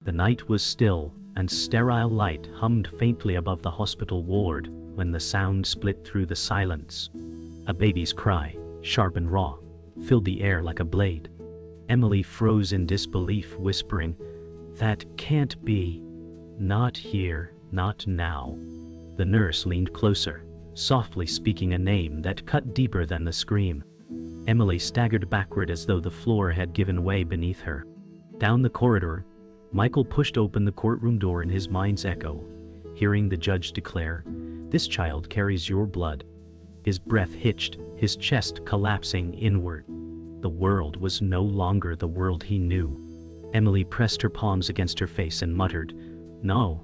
The night was still, and sterile light hummed faintly above the hospital ward when the sound split through the silence. A baby's cry, sharp and raw, filled the air like a blade. Emily froze in disbelief, whispering, "That can't be. Not here, not now." The nurse leaned closer, softly speaking a name that cut deeper than the scream. Emily staggered backward as though the floor had given way beneath her. Down the corridor, Michael pushed open the courtroom door in his mind's echo, hearing the judge declare, "This child carries your blood." His breath hitched, his chest collapsing inward. The world was no longer the world he knew. Emily pressed her palms against her face and muttered, "No,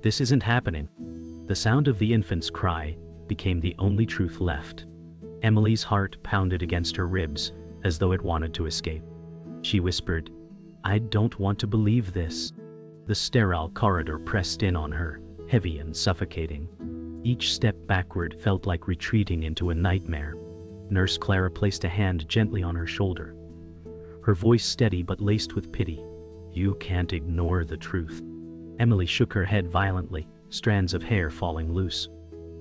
this isn't happening." The sound of the infant's cry became the only truth left. Emily's heart pounded against her ribs as though it wanted to escape. She whispered, "I don't want to believe this." The sterile corridor pressed in on her, heavy and suffocating. Each step backward felt like retreating into a nightmare. Nurse Clara placed a hand gently on her shoulder, her voice steady but laced with pity. "You can't ignore the truth." Emily shook her head violently, strands of hair falling loose.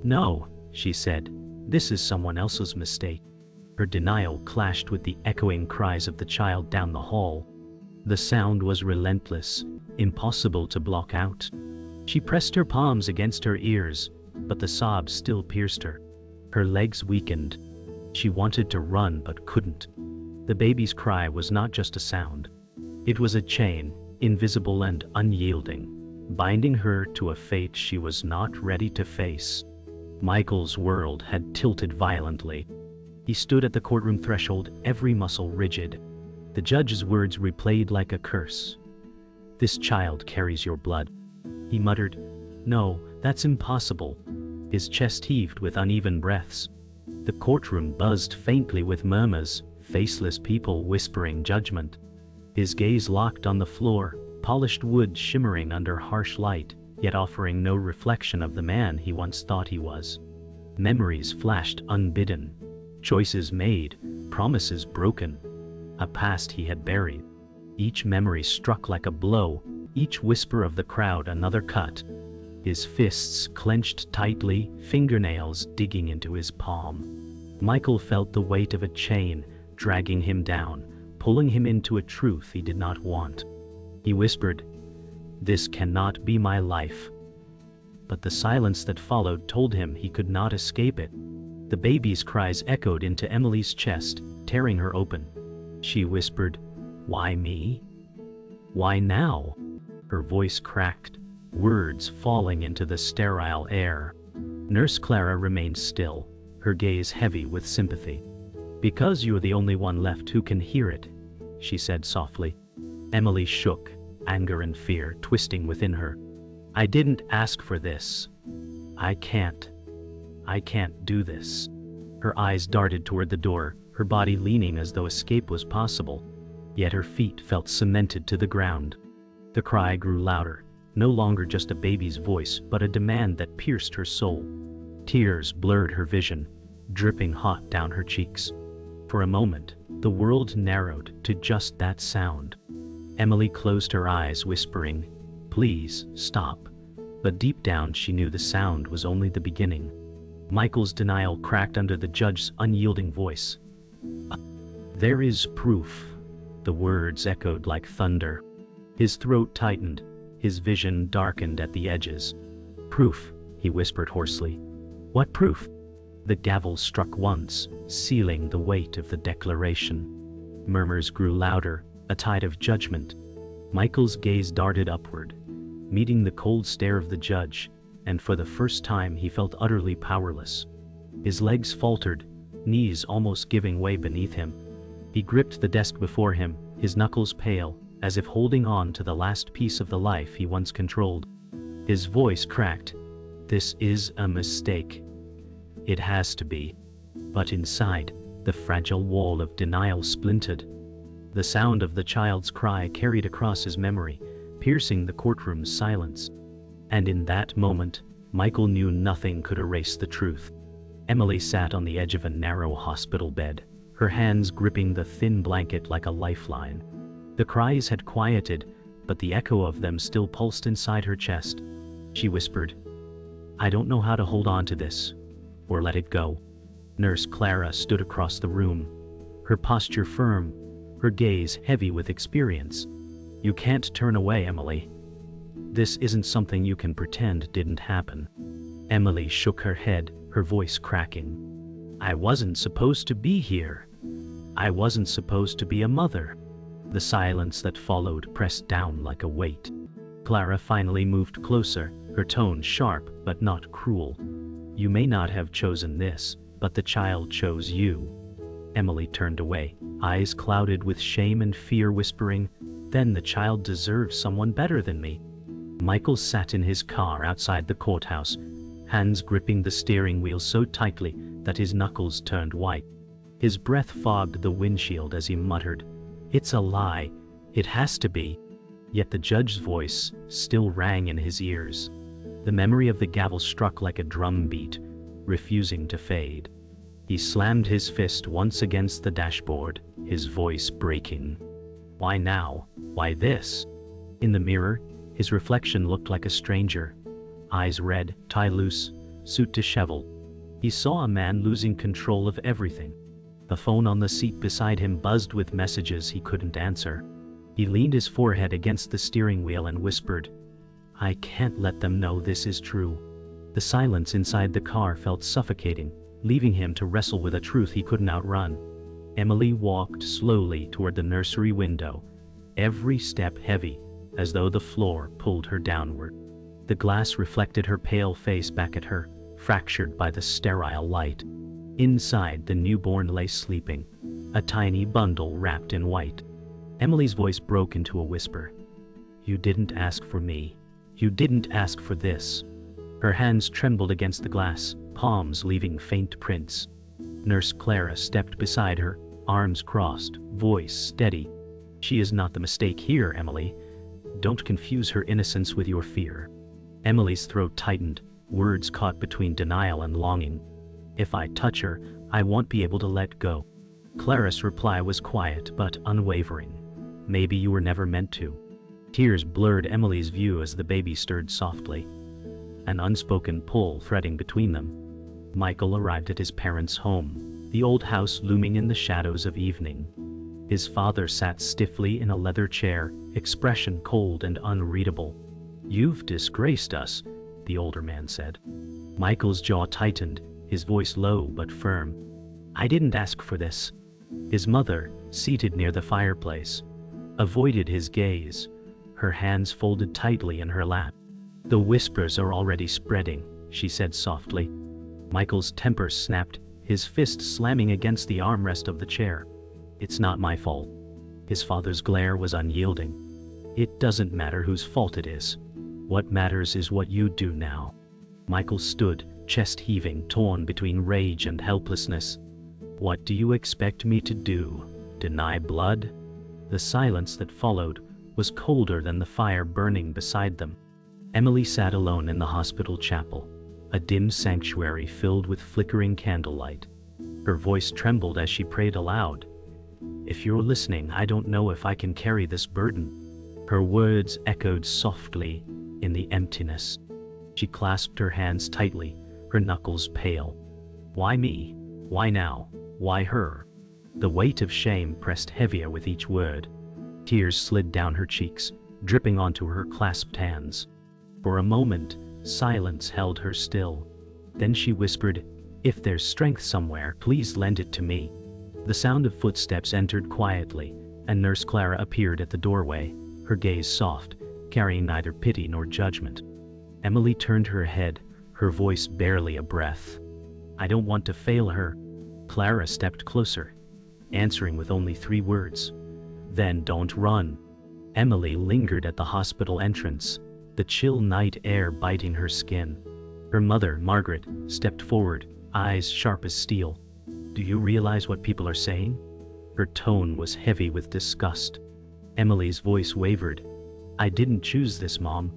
"No," she said, "this is someone else's mistake." Her denial clashed with the echoing cries of the child down the hall. The sound was relentless, impossible to block out. She pressed her palms against her ears, but the sobs still pierced her. Her legs weakened. She wanted to run but couldn't. The baby's cry was not just a sound. It was a chain, invisible and unyielding, binding her to a fate she was not ready to face. Michael's world had tilted violently. He stood at the courtroom threshold, every muscle rigid. The judge's words replayed like a curse. "This child carries your blood." He muttered, "No, that's impossible." His chest heaved with uneven breaths. The courtroom buzzed faintly with murmurs, faceless people whispering judgment. His gaze locked on the floor, polished wood shimmering under harsh light, yet offering no reflection of the man he once thought he was. Memories flashed unbidden, choices made, promises broken, a past he had buried. Each memory struck like a blow, each whisper of the crowd another cut. His fists clenched tightly, fingernails digging into his palm. Michael felt the weight of a chain, dragging him down, pulling him into a truth he did not want. He whispered, "This cannot be my life." But the silence that followed told him he could not escape it. The baby's cries echoed into Emily's chest, tearing her open. She whispered, "Why me? Why now?" Her voice cracked, words falling into the sterile air. Nurse Clara remained still, her gaze heavy with sympathy. "Because you're the only one left who can hear it," she said softly. Emily shook, anger and fear twisting within her. "I didn't ask for this. I can't do this." Her eyes darted toward the door, her body leaning as though escape was possible. Yet her feet felt cemented to the ground. The cry grew louder, no longer just a baby's voice, but a demand that pierced her soul. Tears blurred her vision, dripping hot down her cheeks. For a moment, the world narrowed to just that sound. Emily closed her eyes, whispering, "Please, stop." But deep down she knew the sound was only the beginning. Michael's denial cracked under the judge's unyielding voice. "There is proof." The words echoed like thunder. His throat tightened, his vision darkened at the edges. "Proof," he whispered hoarsely. "What proof?" The gavel struck once, sealing the weight of the declaration. Murmurs grew louder, a tide of judgment. Michael's gaze darted upward, meeting the cold stare of the judge, and for the first time he felt utterly powerless. His legs faltered, knees almost giving way beneath him. He gripped the desk before him, his knuckles pale, as if holding on to the last piece of the life he once controlled. His voice cracked. "This is a mistake. It has to be." But inside, the fragile wall of denial splintered. The sound of the child's cry carried across his memory, piercing the courtroom's silence. And in that moment, Michael knew nothing could erase the truth. Emily sat on the edge of a narrow hospital bed, her hands gripping the thin blanket like a lifeline. The cries had quieted, but the echo of them still pulsed inside her chest. She whispered, "I don't know how to hold on to this, or let it go." Nurse Clara stood across the room, her posture firm, her gaze heavy with experience. "You can't turn away, Emily. This isn't something you can pretend didn't happen." Emily shook her head, her voice cracking. "I wasn't supposed to be here. I wasn't supposed to be a mother." The silence that followed pressed down like a weight. Clara finally moved closer, her tone sharp but not cruel. "You may not have chosen this, but the child chose you." Emily turned away, eyes clouded with shame and fear, whispering, "Then the child deserves someone better than me." Michael sat in his car outside the courthouse, hands gripping the steering wheel so tightly that his knuckles turned white. His breath fogged the windshield as he muttered, "It's a lie. It has to be." Yet the judge's voice still rang in his ears. The memory of the gavel struck like a drum beat, refusing to fade. He slammed his fist once against the dashboard, his voice breaking. "Why now? Why this?" In the mirror, his reflection looked like a stranger. Eyes red, tie loose, suit disheveled. He saw a man losing control of everything. The phone on the seat beside him buzzed with messages he couldn't answer. He leaned his forehead against the steering wheel and whispered, "I can't let them know this is true." The silence inside the car felt suffocating, leaving him to wrestle with a truth he couldn't outrun. Emily walked slowly toward the nursery window, every step heavy, as though the floor pulled her downward. The glass reflected her pale face back at her, fractured by the sterile light. Inside, the newborn lay sleeping, a tiny bundle wrapped in white. Emily's voice broke into a whisper. "You didn't ask for me. You didn't ask for this." Her hands trembled against the glass, palms leaving faint prints. Nurse Clara stepped beside her, arms crossed, voice steady. "She is not the mistake here, Emily. Don't confuse her innocence with your fear." Emily's throat tightened, words caught between denial and longing. "If I touch her, I won't be able to let go." Clara's reply was quiet but unwavering. "Maybe you were never meant to." Tears blurred Emily's view as the baby stirred softly, an unspoken pull threading between them. Michael arrived at his parents' home, the old house looming in the shadows of evening. His father sat stiffly in a leather chair, expression cold and unreadable. "You've disgraced us," the older man said. Michael's jaw tightened, his voice low but firm. "I didn't ask for this." His mother, seated near the fireplace, avoided his gaze, her hands folded tightly in her lap. "The whispers are already spreading," she said softly. Michael's temper snapped, his fist slamming against the armrest of the chair. "It's not my fault." His father's glare was unyielding. "It doesn't matter whose fault it is. What matters is what you do now." Michael stood, chest heaving, torn between rage and helplessness. "What do you expect me to do? Deny blood?" The silence that followed was colder than the fire burning beside them. Emily sat alone in the hospital chapel, a dim sanctuary filled with flickering candlelight. Her voice trembled as she prayed aloud. "If you're listening, I don't know if I can carry this burden." Her words echoed softly in the emptiness. She clasped her hands tightly, her knuckles pale. "Why me? Why now? Why her?" The weight of shame pressed heavier with each word. Tears slid down her cheeks, dripping onto her clasped hands. For a moment, silence held her still. Then she whispered, "If there's strength somewhere, please lend it to me." The sound of footsteps entered quietly, and Nurse Clara appeared at the doorway, her gaze soft, carrying neither pity nor judgment. Emily turned her head, her voice barely a breath. "I don't want to fail her." Clara stepped closer, answering with only 3 words. "Then don't run." Emily lingered at the hospital entrance, the chill night air biting her skin. Her mother, Margaret, stepped forward, eyes sharp as steel. "Do you realize what people are saying?" Her tone was heavy with disgust. Emily's voice wavered. "I didn't choose this, Mom."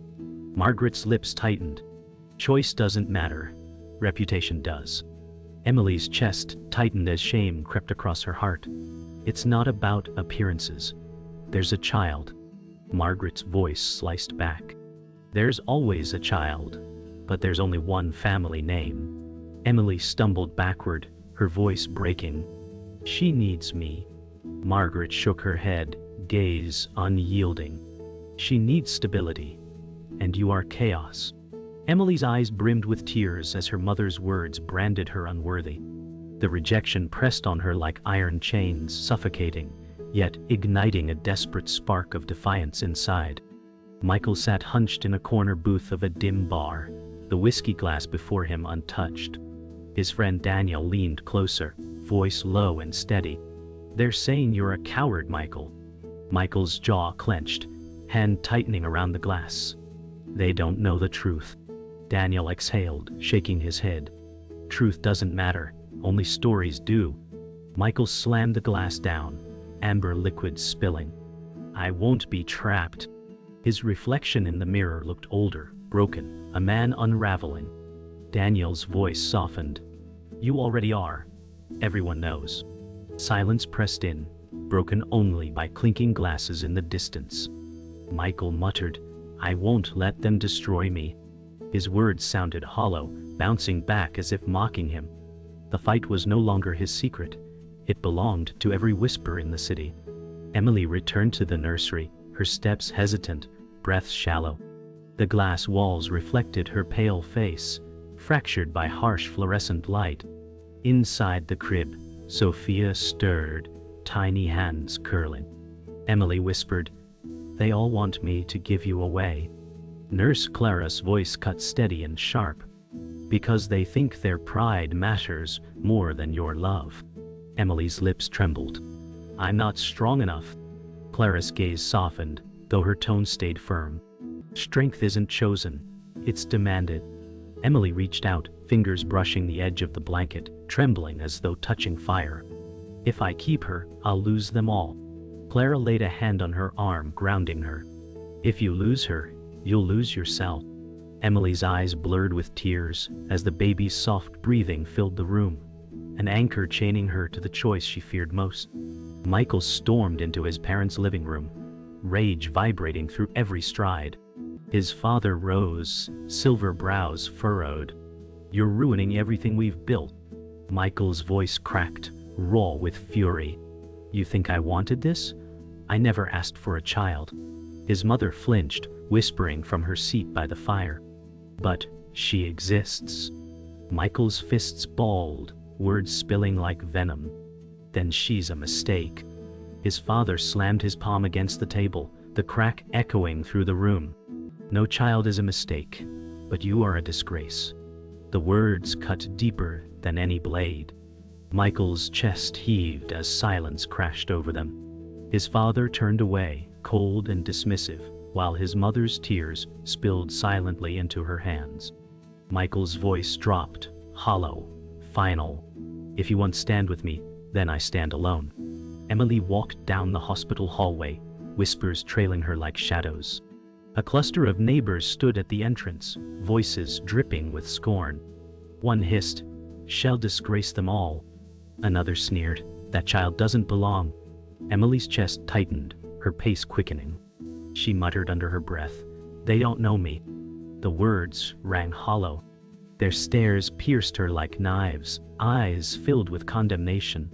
Margaret's lips tightened. "Choice doesn't matter. Reputation does." Emily's chest tightened as shame crept across her heart. "It's not about appearances. There's a child. Margaret's voice sliced back. There's always a child, but there's only one family name. Emily stumbled backward, her voice breaking. She needs me. Margaret shook her head, gaze unyielding. She needs stability, and you are chaos. Emily's eyes brimmed with tears as her mother's words branded her unworthy. The rejection pressed on her like iron chains, suffocating, yet igniting a desperate spark of defiance inside. Michael sat hunched in a corner booth of a dim bar, the whiskey glass before him untouched. His friend Daniel leaned closer, voice low and steady. They're saying you're a coward, Michael. Michael's jaw clenched, hand tightening around the glass. They don't know the truth. Daniel exhaled, shaking his head. Truth doesn't matter, only stories do. Michael slammed the glass down, amber liquid spilling. I won't be trapped. His reflection in the mirror looked older, broken, a man unraveling. Daniel's voice softened. You already are. Everyone knows. Silence pressed in, broken only by clinking glasses in the distance. Michael muttered, I won't let them destroy me. His words sounded hollow, bouncing back as if mocking him. The fight was no longer his secret. It belonged to every whisper in the city. Emily returned to the nursery, her steps hesitant, breath shallow. The glass walls reflected her pale face, fractured by harsh fluorescent light. Inside the crib, Sophia stirred, tiny hands curling. Emily whispered, They all want me to give you away. Nurse Clara's voice cut steady and sharp. Because they think their pride matters more than your love. Emily's lips trembled. I'm not strong enough. Clara's gaze softened, though her tone stayed firm. Strength isn't chosen, it's demanded. Emily reached out, fingers brushing the edge of the blanket, trembling as though touching fire. If I keep her, I'll lose them all. Clara laid a hand on her arm, grounding her. If you lose her, you'll lose yourself. Emily's eyes blurred with tears as the baby's soft breathing filled the room, an anchor chaining her to the choice she feared most. Michael stormed into his parents' living room, rage vibrating through every stride. His father rose, silver brows furrowed. You're ruining everything we've built. Michael's voice cracked, raw with fury. You think I wanted this? I never asked for a child. His mother flinched, whispering from her seat by the fire. But she exists. Michael's fists balled, words spilling like venom. Then she's a mistake. His father slammed his palm against the table, the crack echoing through the room. No child is a mistake, but you are a disgrace. The words cut deeper than any blade. Michael's chest heaved as silence crashed over them. His father turned away, cold and dismissive, while his mother's tears spilled silently into her hands. Michael's voice dropped, hollow, final. If you won't stand with me, then I stand alone. Emily walked down the hospital hallway, whispers trailing her like shadows. A cluster of neighbors stood at the entrance, voices dripping with scorn. One hissed, "She'll disgrace them all." Another sneered, "That child doesn't belong." Emily's chest tightened, her pace quickening. She muttered under her breath, "They don't know me." The words rang hollow. Their stares pierced her like knives, eyes filled with condemnation.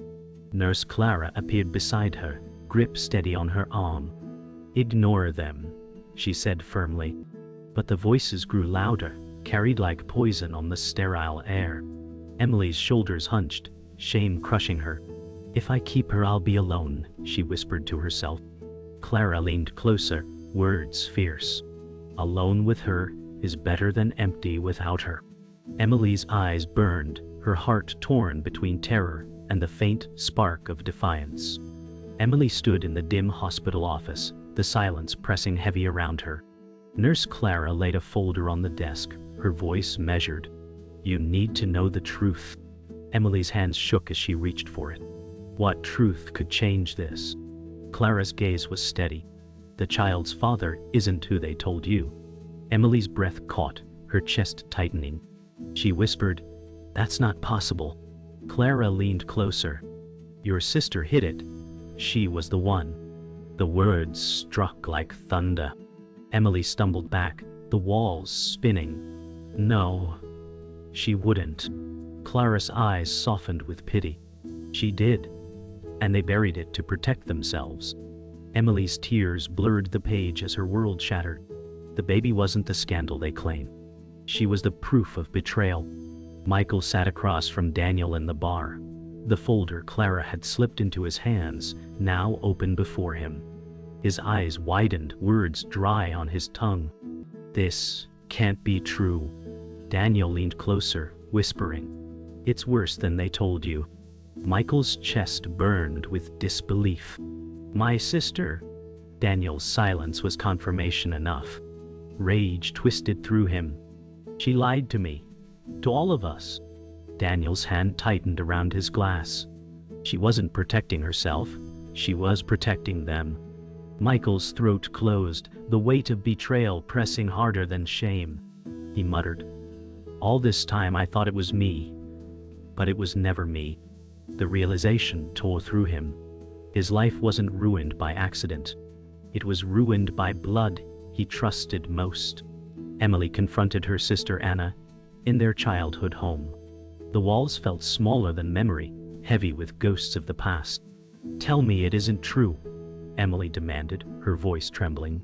Nurse Clara appeared beside her, grip steady on her arm. "Ignore them," she said firmly. But the voices grew louder, carried like poison on the sterile air. Emily's shoulders hunched, shame crushing her. "If I keep her, I'll be alone," she whispered to herself. Clara leaned closer, words fierce. "Alone with her is better than empty without her." Emily's eyes burned, her heart torn between terror and the faint spark of defiance. Emily stood in the dim hospital office, the silence pressing heavy around her. Nurse Clara laid a folder on the desk, her voice measured. "You need to know the truth." Emily's hands shook as she reached for it. What truth could change this? Clara's gaze was steady. "The child's father isn't who they told you." Emily's breath caught, her chest tightening. She whispered, "That's not possible." Clara leaned closer. "Your sister hid it. She was the one." The words struck like thunder. Emily stumbled back, the walls spinning. No, she wouldn't. Clara's eyes softened with pity. She did, and they buried it to protect themselves. Emily's tears blurred the page as her world shattered. The baby wasn't the scandal they claimed. She was the proof of betrayal. Michael sat across from Daniel in the bar. The folder Clara had slipped into his hands, now open before him. His eyes widened, words dry on his tongue. This can't be true. Daniel leaned closer, whispering, "It's worse than they told you." Michael's chest burned with disbelief. "My sister?" Daniel's silence was confirmation enough. Rage twisted through him. "She lied to me. To all of us." Daniel's hand tightened around his glass. She wasn't protecting herself. She was protecting them. Michael's throat closed, the weight of betrayal pressing harder than shame. He muttered, "All this time I thought it was me. But it was never me." The realization tore through him. His life wasn't ruined by accident. It was ruined by blood he trusted most. Emily confronted her sister Anna in their childhood home. The walls felt smaller than memory, heavy with ghosts of the past. "Tell me it isn't true," Emily demanded, her voice trembling.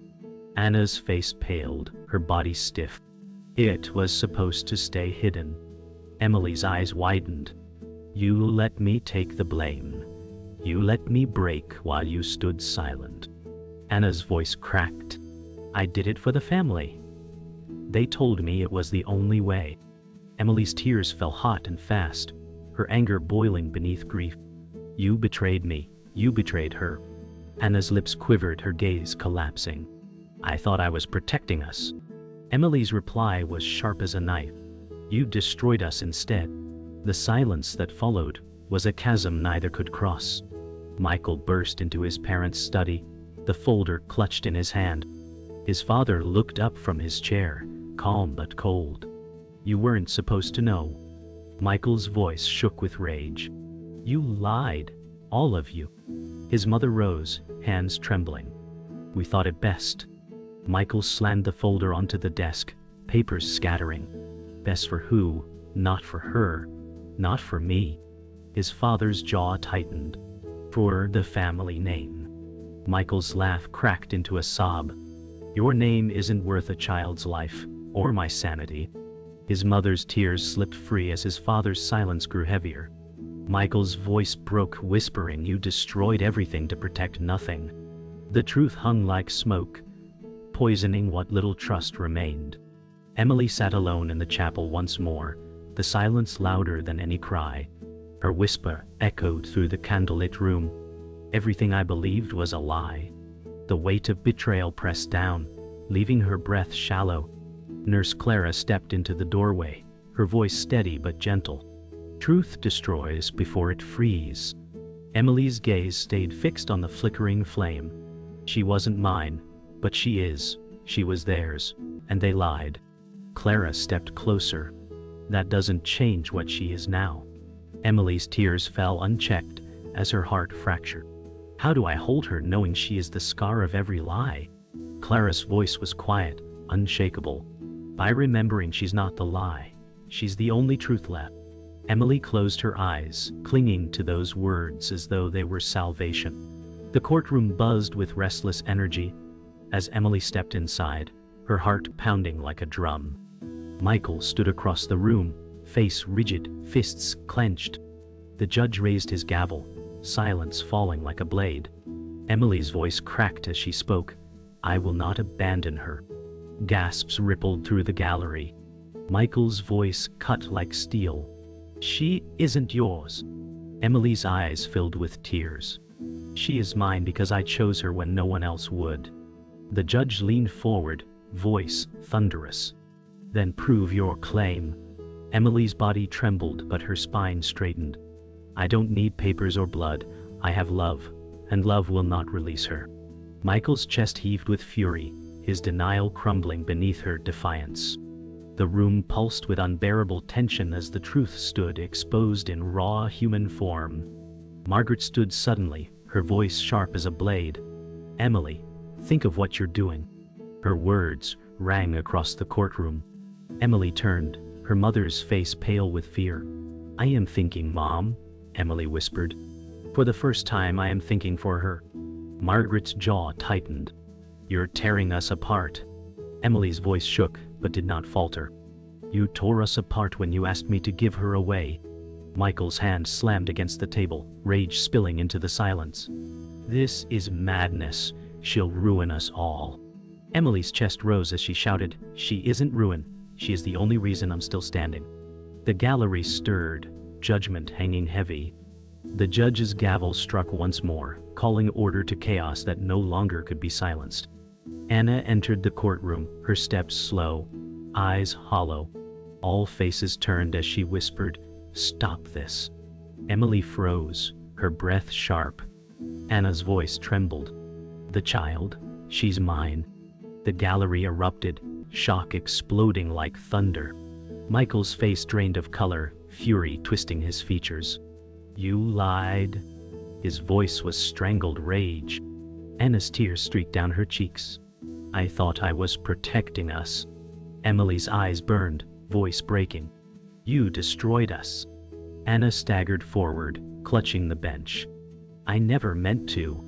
Anna's face paled, her body stiff. "It was supposed to stay hidden." Emily's eyes widened. "You let me take the blame. You let me break while you stood silent." Anna's voice cracked. "I did it for the family. They told me it was the only way." Emily's tears fell hot and fast, her anger boiling beneath grief. "You betrayed me. You betrayed her." Anna's lips quivered, her gaze collapsing. "I thought I was protecting us." Emily's reply was sharp as a knife. "You destroyed us instead." The silence that followed was a chasm neither could cross. Michael burst into his parents' study, the folder clutched in his hand. His father looked up from his chair, calm but cold. "You weren't supposed to know." Michael's voice shook with rage. "You lied, all of you." His mother rose, hands trembling. "We thought it best." Michael slammed the folder onto the desk, papers scattering. "Best for who? Not for her. Not for me." His father's jaw tightened. "For the family name." Michael's laugh cracked into a sob. "Your name isn't worth a child's life, or my sanity." His mother's tears slipped free as his father's silence grew heavier. Michael's voice broke, whispering, "You destroyed everything to protect nothing." The truth hung like smoke, poisoning what little trust remained. Emily sat alone in the chapel once more, the silence louder than any cry. Her whisper echoed through the candlelit room. "Everything I believed was a lie." The weight of betrayal pressed down, leaving her breath shallow. Nurse Clara stepped into the doorway, her voice steady but gentle. "Truth destroys before it frees." Emily's gaze stayed fixed on the flickering flame. "She wasn't mine, but she is. She was theirs, and they lied." Clara stepped closer. "That doesn't change what she is now." Emily's tears fell unchecked as her heart fractured. "How do I hold her knowing she is the scar of every lie?" Clara's voice was quiet, unshakable. "By remembering she's not the lie, she's the only truth left." Emily closed her eyes, clinging to those words as though they were salvation. The courtroom buzzed with restless energy as Emily stepped inside, her heart pounding like a drum. Michael stood across the room, face rigid, fists clenched. The judge raised his gavel, silence falling like a blade. Emily's voice cracked as she spoke. "I will not abandon her." Gasps rippled through the gallery. Michael's voice cut like steel. "She isn't yours." Emily's eyes filled with tears. "She is mine because I chose her when no one else would." The judge leaned forward, voice thunderous. "Then prove your claim." Emily's body trembled but her spine straightened. "I don't need papers or blood. I have love, and love will not release her." Michael's chest heaved with fury, his denial crumbling beneath her defiance. The room pulsed with unbearable tension as the truth stood exposed in raw human form. Margaret stood suddenly, her voice sharp as a blade. Emily, think of what you're doing. Her words rang across the courtroom. Emily turned, her mother's face pale with fear. I am thinking, Mom, Emily whispered. For the first time I am thinking for her. Margaret's jaw tightened. You're tearing us apart. Emily's voice shook, but did not falter. You tore us apart when you asked me to give her away. Michael's hand slammed against the table, rage spilling into the silence. This is madness. She'll ruin us all. Emily's chest rose as she shouted, She isn't ruined. She is the only reason I'm still standing. The gallery stirred, judgment hanging heavy. The judge's gavel struck once more, calling order to chaos that no longer could be silenced. Anna entered the courtroom, her steps slow, eyes hollow. All faces turned as she whispered, Stop this. Emily froze, her breath sharp. Anna's voice trembled. The child, she's mine. The gallery erupted, shock exploding like thunder. Michael's face drained of color, fury twisting his features. You lied. His voice was strangled rage. Anna's tears streaked down her cheeks. I thought I was protecting us. Emily's eyes burned, voice breaking. You destroyed us. Anna staggered forward, clutching the bench. I never meant to.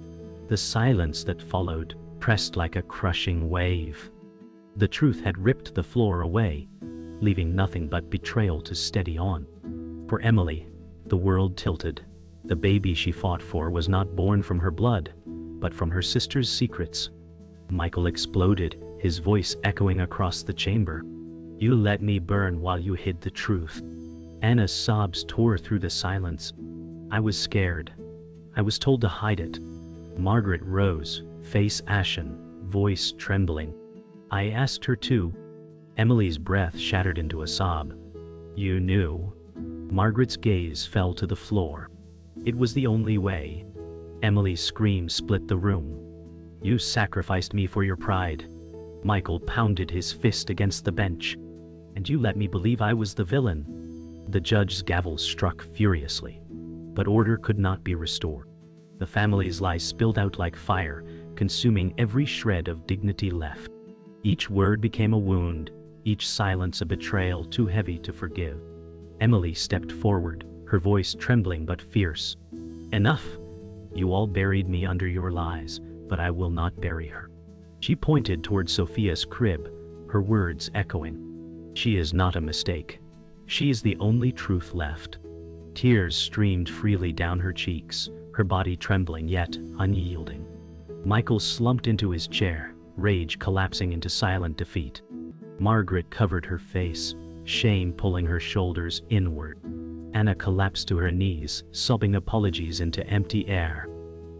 The silence that followed pressed like a crushing wave. The truth had ripped the floor away, leaving nothing but betrayal to steady on. For Emily, the world tilted. The baby she fought for was not born from her blood, but from her sister's secrets. Michael exploded, his voice echoing across the chamber. You let me burn while you hid the truth. Anna's sobs tore through the silence. I was scared. I was told to hide it. Margaret rose, face ashen, voice trembling. I asked her to. Emily's breath shattered into a sob. You knew. Margaret's gaze fell to the floor. It was the only way. Emily's scream split the room. You sacrificed me for your pride. Michael pounded his fist against the bench. And you let me believe I was the villain. The judge's gavel struck furiously. But order could not be restored. The family's lies spilled out like fire, consuming every shred of dignity left. Each word became a wound, each silence a betrayal too heavy to forgive. Emily stepped forward, her voice trembling but fierce. Enough! You all buried me under your lies, but I will not bury her. She pointed toward Sophia's crib, her words echoing. She is not a mistake. She is the only truth left. Tears streamed freely down her cheeks, her body trembling yet unyielding. Michael slumped into his chair, rage collapsing into silent defeat. Margaret covered her face, shame pulling her shoulders inward. Anna collapsed to her knees, sobbing apologies into empty air.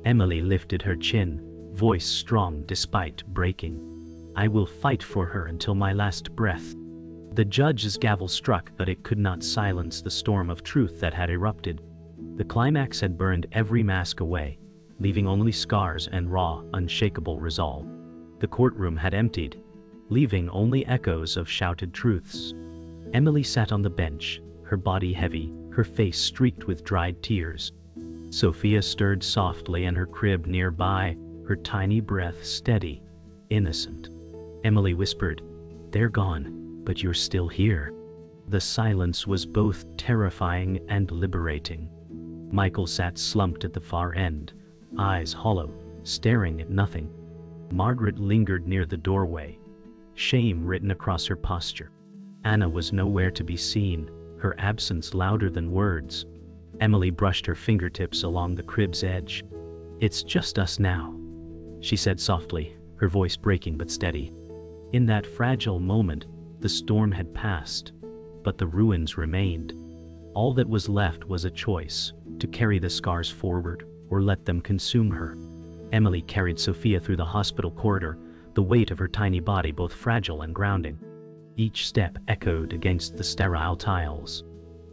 Emily lifted her chin, voice strong despite breaking. I will fight for her until my last breath. The judge's gavel struck, but it could not silence the storm of truth that had erupted. The climax had burned every mask away, leaving only scars and raw, unshakable resolve. The courtroom had emptied, leaving only echoes of shouted truths. Emily sat on the bench, her body heavy, her face streaked with dried tears. Sophia stirred softly in her crib nearby, her tiny breath steady, innocent. Emily whispered, They're gone, but you're still here. The silence was both terrifying and liberating. Michael sat slumped at the far end, eyes hollow, staring at nothing. Margaret lingered near the doorway, shame written across her posture. Anna was nowhere to be seen, her absence louder than words. Emily brushed her fingertips along the crib's edge. It's just us now, she said softly, her voice breaking but steady. In that fragile moment, the storm had passed, but the ruins remained. All that was left was a choice, to carry the scars forward or let them consume her. Emily carried Sophia through the hospital corridor, the weight of her tiny body both fragile and grounding. Each step echoed against the sterile tiles.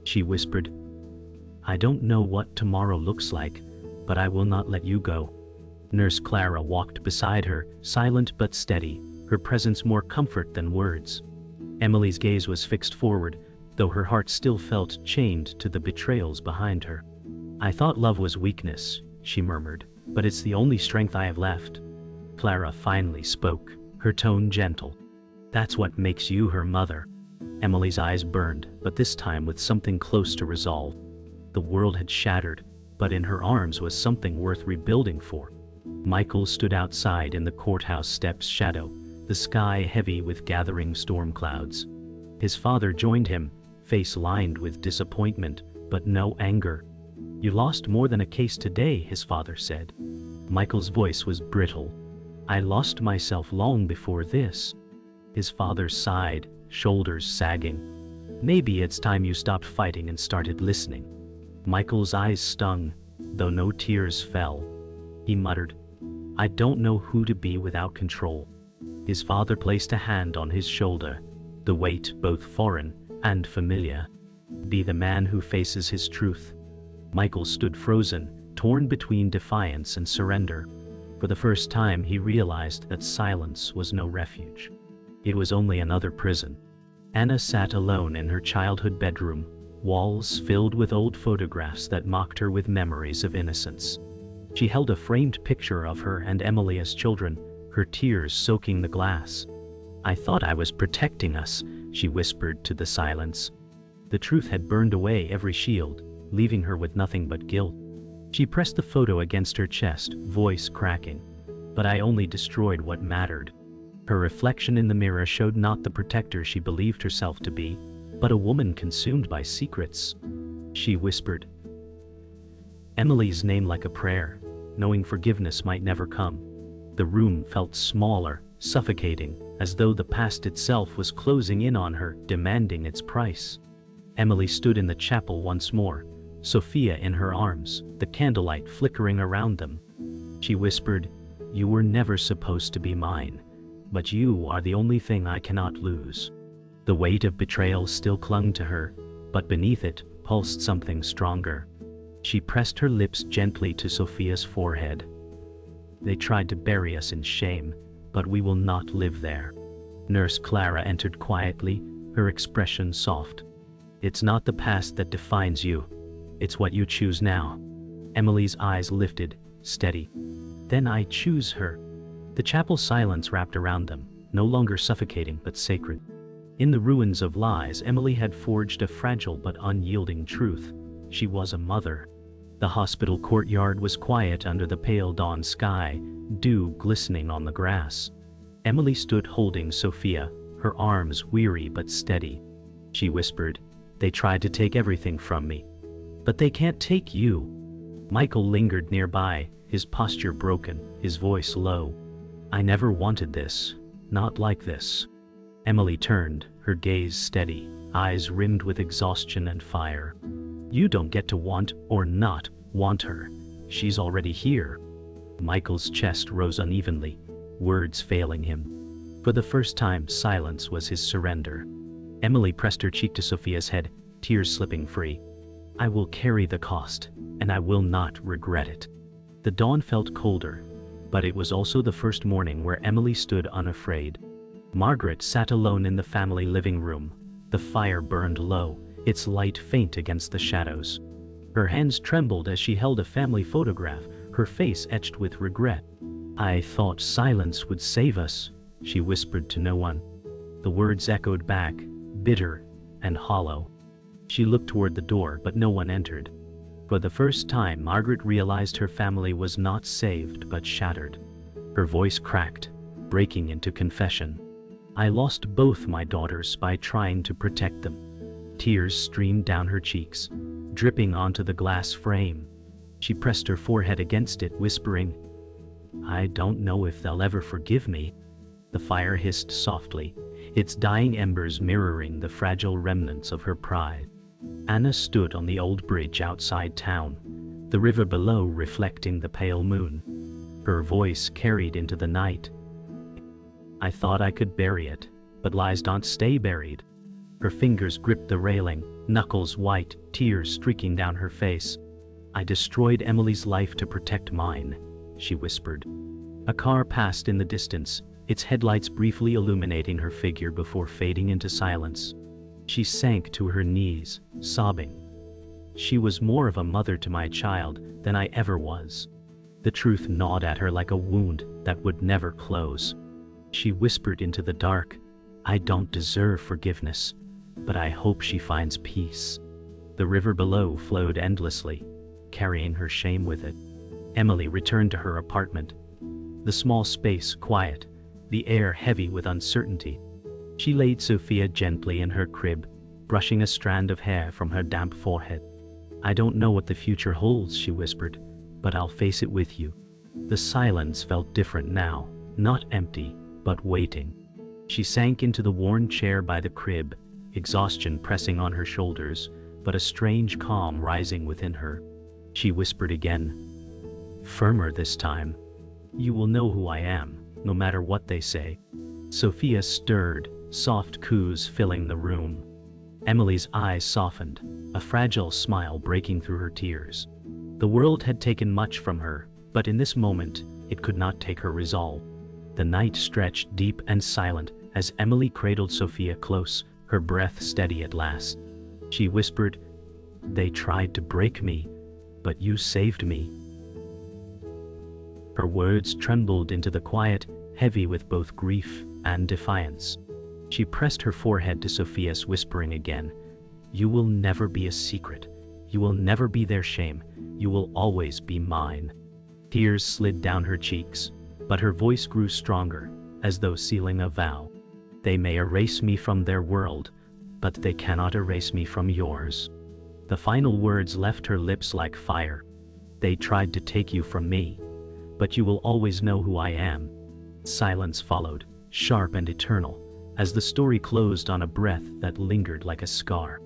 She whispered, I don't know what tomorrow looks like, but I will not let you go. Nurse Clara walked beside her, silent but steady, her presence more comfort than words. Emily's gaze was fixed forward, though her heart still felt chained to the betrayals behind her. I thought love was weakness, she murmured, but it's the only strength I have left. Clara finally spoke, her tone gentle. "That's what makes you her mother." Emily's eyes burned, but this time with something close to resolve. The world had shattered, but in her arms was something worth rebuilding for. Michael stood outside in the courthouse steps' shadow, the sky heavy with gathering storm clouds. His father joined him, face lined with disappointment, but no anger. "You lost more than a case today," his father said. Michael's voice was brittle. "I lost myself long before this." His father sighed, shoulders sagging. "Maybe it's time you stopped fighting and started listening." Michael's eyes stung, though no tears fell. He muttered, "I don't know who to be without control." His father placed a hand on his shoulder, the weight both foreign and familiar. "Be the man who faces his truth." Michael stood frozen, torn between defiance and surrender. For the first time he realized that silence was no refuge. It was only another prison. Anna sat alone in her childhood bedroom, walls filled with old photographs that mocked her with memories of innocence. She held a framed picture of her and Emily as children, her tears soaking the glass. "I thought I was protecting us," she whispered to the silence. The truth had burned away every shield, leaving her with nothing but guilt. She pressed the photo against her chest, voice cracking. "But I only destroyed what mattered." Her reflection in the mirror showed not the protector she believed herself to be, but a woman consumed by secrets. She whispered Emily's name like a prayer, knowing forgiveness might never come. The room felt smaller, suffocating, as though the past itself was closing in on her, demanding its price. Emily stood in the chapel once more, Sophia in her arms, the candlelight flickering around them. She whispered, "You were never supposed to be mine, but you are the only thing I cannot lose." The weight of betrayal still clung to her, but beneath it pulsed something stronger. She pressed her lips gently to Sophia's forehead. "They tried to bury us in shame, but we will not live there." Nurse Clara entered quietly, her expression soft. "It's not the past that defines you. It's what you choose now." Emily's eyes lifted, steady. "Then I choose her." The chapel silence wrapped around them, no longer suffocating but sacred. In the ruins of lies, Emily had forged a fragile but unyielding truth. She was a mother. The hospital courtyard was quiet under the pale dawn sky, dew glistening on the grass. Emily stood holding Sophia, her arms weary but steady. She whispered, "They tried to take everything from me. But they can't take you." Michael lingered nearby, his posture broken, his voice low. "I never wanted this, not like this." Emily turned, her gaze steady, eyes rimmed with exhaustion and fire. "You don't get to want or not want her. She's already here." Michael's chest rose unevenly, words failing him. For the first time, silence was his surrender. Emily pressed her cheek to Sophia's head, tears slipping free. "I will carry the cost, and I will not regret it." The dawn felt colder, but it was also the first morning where Emily stood unafraid. Margaret sat alone in the family living room. The fire burned low, its light faint against the shadows. Her hands trembled as she held a family photograph, her face etched with regret. "I thought silence would save us," she whispered to no one. The words echoed back, bitter and hollow. She looked toward the door, but no one entered. For the first time, Margaret realized her family was not saved but shattered. Her voice cracked, breaking into confession. "I lost both my daughters by trying to protect them." Tears streamed down her cheeks, dripping onto the glass frame. She pressed her forehead against it, whispering, "I don't know if they'll ever forgive me." The fire hissed softly, its dying embers mirroring the fragile remnants of her pride. Anna stood on the old bridge outside town, the river below reflecting the pale moon. Her voice carried into the night. "I thought I could bury it, but lies don't stay buried." Her fingers gripped the railing, knuckles white, tears streaking down her face. "I destroyed Emily's life to protect mine," she whispered. A car passed in the distance, its headlights briefly illuminating her figure before fading into silence. She sank to her knees, sobbing. "She was more of a mother to my child than I ever was." The truth gnawed at her like a wound that would never close. She whispered into the dark, "I don't deserve forgiveness, but I hope she finds peace." The river below flowed endlessly, carrying her shame with it. Emily returned to her apartment. The small space quiet, the air heavy with uncertainty. She laid Sophia gently in her crib, brushing a strand of hair from her damp forehead. "I don't know what the future holds," she whispered, "but I'll face it with you." The silence felt different now, not empty, but waiting. She sank into the worn chair by the crib, exhaustion pressing on her shoulders, but a strange calm rising within her. She whispered again, firmer this time, "You will know who I am, no matter what they say." Sophia stirred, soft coos filling the room. Emily's eyes softened, a fragile smile breaking through her tears. The world had taken much from her, but in this moment, it could not take her resolve. The night stretched deep and silent as Emily cradled Sophia close, her breath steady at last. She whispered, "They tried to break me, but you saved me." Her words trembled into the quiet, heavy with both grief and defiance. She pressed her forehead to Sophia's, whispering again, "You will never be a secret. You will never be their shame. You will always be mine." Tears slid down her cheeks, but her voice grew stronger, as though sealing a vow. "They may erase me from their world, but they cannot erase me from yours." The final words left her lips like fire. "They tried to take you from me, but you will always know who I am." Silence followed, sharp and eternal, as the story closed on a breath that lingered like a scar.